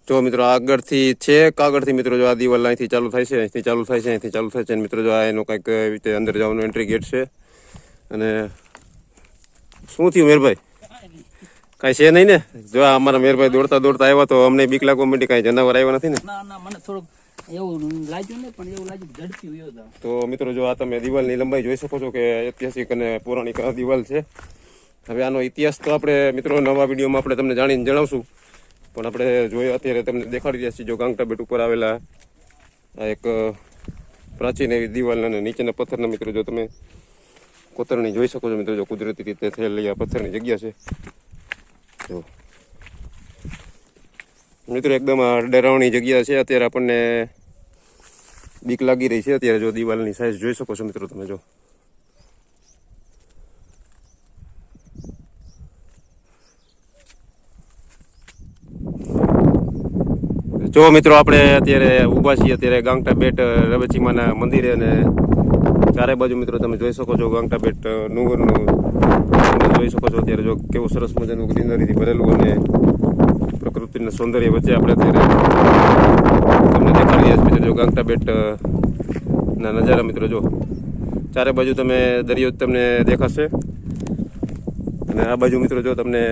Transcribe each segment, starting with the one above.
જો મિત્રો આગળથી છેક આગળથી મિત્રો જો આ દિવાલ અહીંથી ચાલુ થાય છે, અહીંથી ચાલુ થાય છે, અહીંથી ચાલુ થાય છે. અને મિત્રો જો આ એનું કંઈક એવી રીતે અંદર જવાનું એન્ટ્રી ગેટ છે. અને શું થયું મેરભાઈ? કાંઈ છે નહીં ને? જો અમારા મેરભાઈ દોડતા દોડતા આવ્યા તો અમને બીક લાગવા માંડી. કાંઈ જનાવર આવ્યા નથી ને? ના ના, મને થોડુંક એવું લાગ્યું ને, પણ એવું લાગ્યું ઝડપી ગયો હતો. તો મિત્રો જો આ તમે દિવાલની લંબાઈ જોઈ શકો છો કે ઐતિહાસિક અને પૌરાણિક દિવાલ છે. હવે આનો ઇતિહાસ તો આપણે મિત્રો નવા વિડીયોમાં આપણે તમને જાણીને જણાવશું. પણ આપણે જોઈએ અત્યારે તમને દેખાડી રહ્યા છીએ જો ગાંગટા બેટ ઉપર આવેલા આ એક પ્રાચીન એવી દિવાલ અને નીચેના પથ્થરના મિત્રો જો તમે કોતરણી જોઈ શકો છો મિત્રો. જો કુદરતી રીતે થયેલી આ પથ્થરની જગ્યા છે. જો મિત્રો એકદમ ડરાવણી જગ્યા છે. અત્યારે આપણને બીક લાગી રહી છે. અત્યારે જો દિવાલની સાઈઝ જોઈ શકો છો મિત્રો તમે. જો મિત્રો આપણે અત્યારે ઊભા છીએ અત્યારે ગાંગટા બેટ રવેચીમાના મંદિરે. અને ચારે બાજુ મિત્રો તમે જોઈ શકો છો ગાંગટા બેટ ડુંગરનું જોઈ શકો છો. અત્યારે જો કેવું સરસ મજાનું ગ્રીનરીથી ભરેલું અને પ્રકૃતિના સૌંદર્ય વચ્ચે આપણે અત્યારે તમને દેખાડી રહ્યા છીએ. જો ગાંગટા બેટ ના નજારા મિત્રો જો ચારે બાજુ તમે દરિયો તમને દેખાશે. અને આ બાજુ મિત્રો જો તમને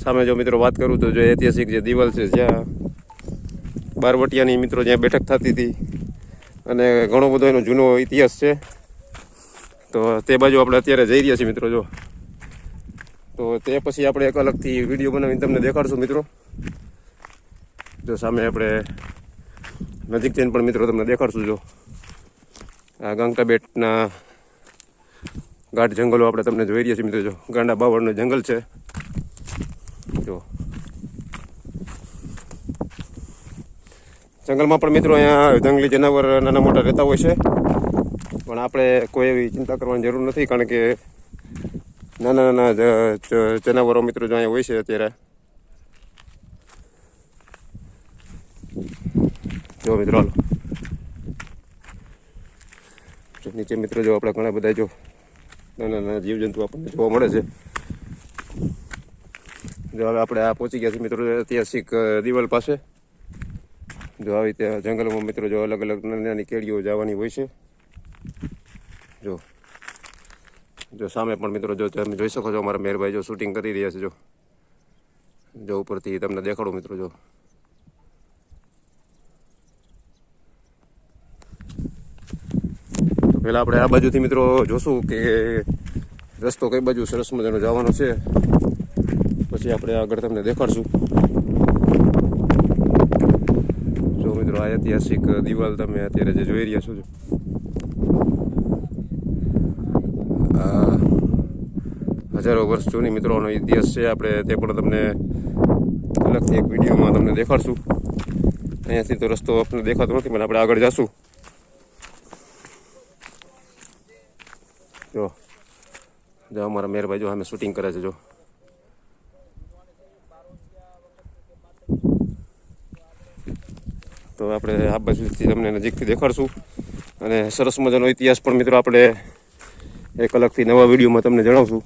સામે જો મિત્રો વાત કરું તો જો ઐતિહાસિક જે દિવાલ છે જ્યાં બારવટિયાની મિત્રો જ્યાં બેઠક થતી હતી અને ઘણો બધો એનો જૂનો ઇતિહાસ છે. તો તે બાજુ આપણે અત્યારે જઈ રહ્યા છીએ મિત્રો. તો તે પછી આપણે એક અલગથી વિડીયો બનાવીને તમને દેખાડશું મિત્રો. જો સામે આપણે નજીક જઈને પણ મિત્રો તમને દેખાડશું. જો આ ગાંગટા બેટના ગાઢ જંગલો આપણે તમને જોઈ રહ્યા છીએ મિત્રો. જો ગાંડા બાવળનું જંગલ છે. જો જંગલમાં પણ મિત્રો અહીંયા જંગલી જનાવર નાના મોટા રહેતા હોય છે. પણ આપણે કોઈ એવી ચિંતા કરવાની જરૂર નથી, કારણ કે નાના નાના જનાવરો મિત્રો જો અહીંયા હોય છે અત્યારે. જો મિત્રો હાલો નીચે મિત્રો જો આપણે ઘણા બધા જો નાના નાના જીવજંતુ આપણને જોવા મળે છે. જો હવે આપણે આ પહોંચી ગયા છીએ મિત્રો ઐતિહાસિક દિવાલ પાસે. જો આવી રીતે જંગલમાં મિત્રો જો અલગ અલગ નાની નાની કેડીઓ જવાની હોય છે. જો સામે પણ મિત્રો જો તમે જોઈ શકો છો અમારા મેરભાઈ જો શૂટિંગ કરી રહ્યા છે. જો ઉપરથી તમને દેખાડું મિત્રો. જો તો પહેલાં આપણે આ બાજુથી મિત્રો જોશું કે રસ્તો કઈ બાજુ સરસ મજાનો જવાનો છે. પછી આપણે આગળ તમને દેખાડશું. જો મિત્રો આ ઐતિહાસિક દિવાલ તમે અત્યારે જે જોઈ રહ્યા છો હજારો વર્ષ જૂની મિત્રોનો ઇતિહાસ છે. આપણે તે પણ તમને અલગથી એક વિડીયોમાં તમને દેખાડશું. અહીંયાથી તો રસ્તો આપણને દેખાતો નથી, પણ આપણે આગળ જશું. જો અમારા મેરભાઈ જો અમે શૂટિંગ કરે છે. તો આપણે આ બાજુથી તમને નજીકથી દેખાડશું. અને સરસ મજાનો ઇતિહાસ પણ મિત્રો આપણે એક અલગથી નવા વિડીયોમાં તમને જણાવશું.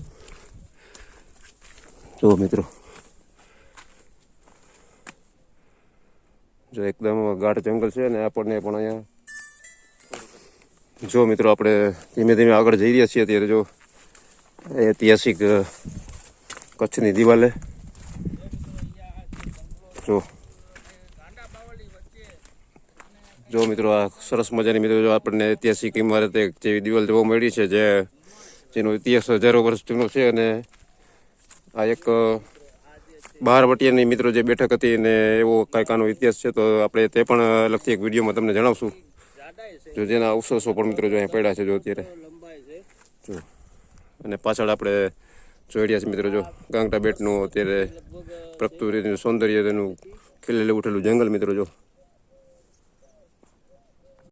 જો મિત્રો જો એકદમ ગાઢ જંગલ છે. અને આપણને પણ અહીંયા જો મિત્રો આપણે ધીમે ધીમે આગળ જઈ રહ્યા છીએ. અત્યારે જો ઐતિહાસિક કચ્છની દિવાલે જો મિત્રો આ સરસ મજાની મિત્રો જો આપણને ઐતિહાસિક ઇમારત જેવી દિવાલ જોવા મળી છે જેનો ઇતિહાસ હજારો વર્ષ જૂનો છે. અને આ એક બારવટિયાની મિત્રો જે બેઠક હતી અને એવો કાંઈક આનો ઇતિહાસ છે. તો આપણે તે પણ અલગથી એક વિડીયોમાં તમને જણાવશું. જો જેના અવશેષો પણ મિત્રો જો અહીંયા પડ્યા છે જો અત્યારે. અને પાછળ આપણે જોઈ રહ્યા છીએ મિત્રો જો ગાંગટા બેટનું અત્યારે પ્રકૃતિનું સૌંદર્ય તેનું ખીલેલું ઉઠેલું જંગલ મિત્રો. જો